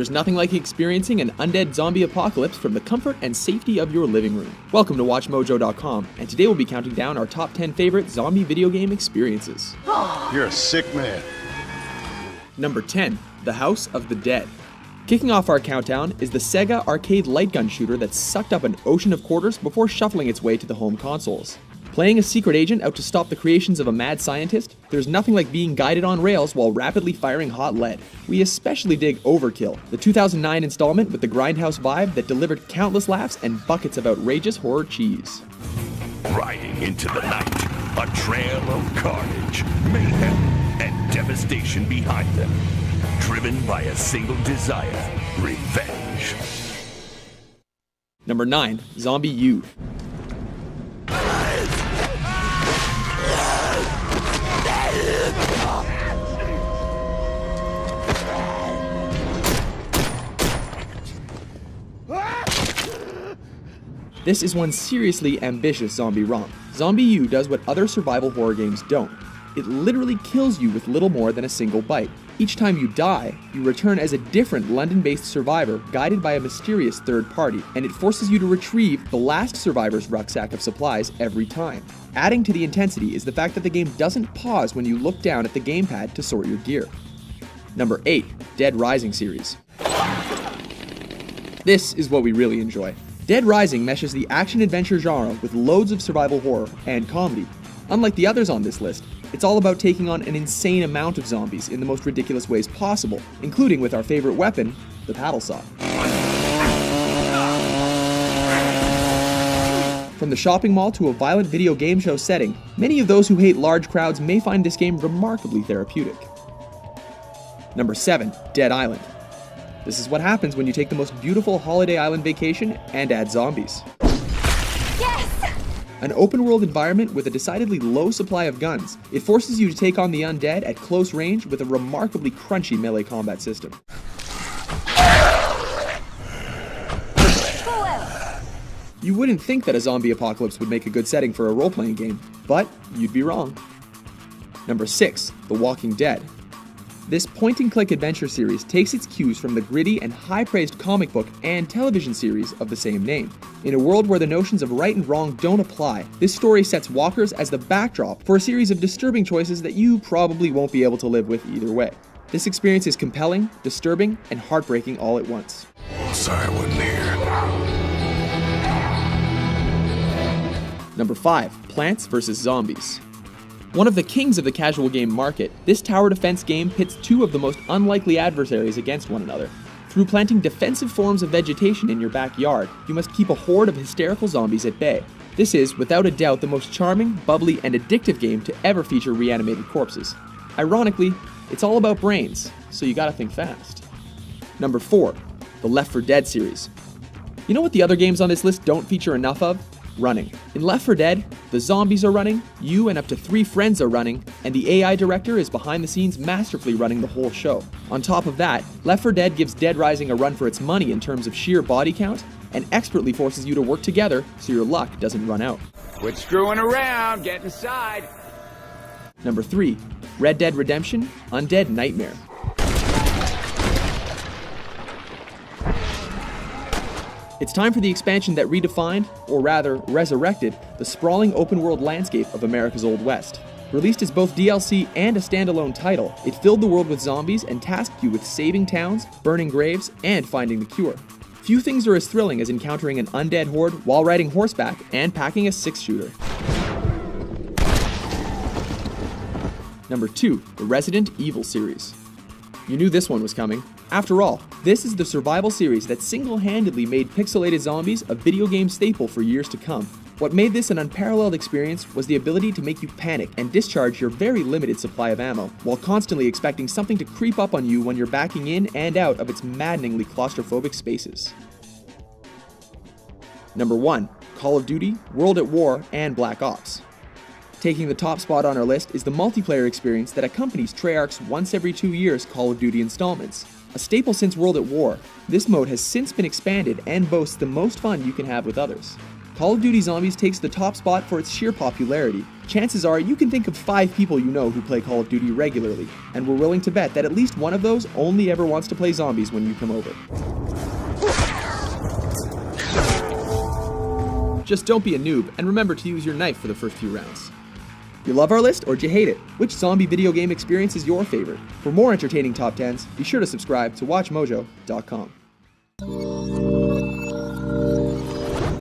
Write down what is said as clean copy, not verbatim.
There's nothing like experiencing an undead zombie apocalypse from the comfort and safety of your living room. Welcome to WatchMojo.com, and today we'll be counting down our top 10 favorite zombie video game experiences. You're a sick man. Number 10, The House of the Dead. Kicking off our countdown is the Sega arcade light gun shooter that sucked up an ocean of quarters before shuffling its way to the home consoles. Playing a secret agent out to stop the creations of a mad scientist, there's nothing like being guided on rails while rapidly firing hot lead. We especially dig Overkill, the 2009 installment with the grindhouse vibe that delivered countless laughs and buckets of outrageous horror cheese. Riding into the night, a trail of carnage, mayhem, and devastation behind them. Driven by a single desire, revenge. Number 9, Zombie U. This is one seriously ambitious zombie romp. Zombie U does what other survival horror games don't. It literally kills you with little more than a single bite. Each time you die, you return as a different London-based survivor guided by a mysterious third party, and it forces you to retrieve the last survivor's rucksack of supplies every time. Adding to the intensity is the fact that the game doesn't pause when you look down at the gamepad to sort your gear. Number 8, Dead Rising series. This is what we really enjoy. Dead Rising meshes the action-adventure genre with loads of survival horror and comedy. Unlike the others on this list, it's all about taking on an insane amount of zombies in the most ridiculous ways possible, including with our favorite weapon, the paddle saw. From the shopping mall to a violent video game show setting, many of those who hate large crowds may find this game remarkably therapeutic. Number 7, Dead Island. This is what happens when you take the most beautiful holiday island vacation and add zombies. Yes! An open-world environment with a decidedly low supply of guns, it forces you to take on the undead at close range with a remarkably crunchy melee combat system. You wouldn't think that a zombie apocalypse would make a good setting for a role-playing game, but you'd be wrong. Number 6, The Walking Dead. This point-and-click adventure series takes its cues from the gritty and high-praised comic book and television series of the same name. In a world where the notions of right and wrong don't apply, this story sets walkers as the backdrop for a series of disturbing choices that you probably won't be able to live with either way. This experience is compelling, disturbing, and heartbreaking all at once. Sorry I wasn't here. Number 5, Plants vs. Zombies. One of the kings of the casual game market, this tower defense game pits two of the most unlikely adversaries against one another. Through planting defensive forms of vegetation in your backyard, you must keep a horde of hysterical zombies at bay. This is, without a doubt, the most charming, bubbly, and addictive game to ever feature reanimated corpses. Ironically, it's all about brains, so you gotta think fast. Number 4, the Left 4 Dead series. You know what the other games on this list don't feature enough of? Running. In Left 4 Dead, the zombies are running, you and up to 3 friends are running, and the AI director is behind the scenes masterfully running the whole show. On top of that, Left 4 Dead gives Dead Rising a run for its money in terms of sheer body count, and expertly forces you to work together so your luck doesn't run out. Quit screwing around, get inside. Number 3, Red Dead Redemption: Undead Nightmare. It's time for the expansion that redefined, or rather resurrected, the sprawling open-world landscape of America's Old West. Released as both DLC and a standalone title, it filled the world with zombies and tasked you with saving towns, burning graves, and finding the cure. Few things are as thrilling as encountering an undead horde while riding horseback and packing a 6-shooter. Number 2, the Resident Evil series. You knew this one was coming. After all, this is the survival series that single-handedly made pixelated zombies a video game staple for years to come. What made this an unparalleled experience was the ability to make you panic and discharge your very limited supply of ammo, while constantly expecting something to creep up on you when you're backing in and out of its maddeningly claustrophobic spaces. Number 1, Call of Duty, World at War, and Black Ops. Taking the top spot on our list is the multiplayer experience that accompanies Treyarch's once every 2 years Call of Duty installments. A staple since World at War, this mode has since been expanded and boasts the most fun you can have with others. Call of Duty Zombies takes the top spot for its sheer popularity. Chances are you can think of 5 people you know who play Call of Duty regularly, and we're willing to bet that at least one of those only ever wants to play zombies when you come over. Just don't be a noob, and remember to use your knife for the first few rounds. You love our list, or do you hate it? Which zombie video game experience is your favorite? For more entertaining top 10s, be sure to subscribe to WatchMojo.com.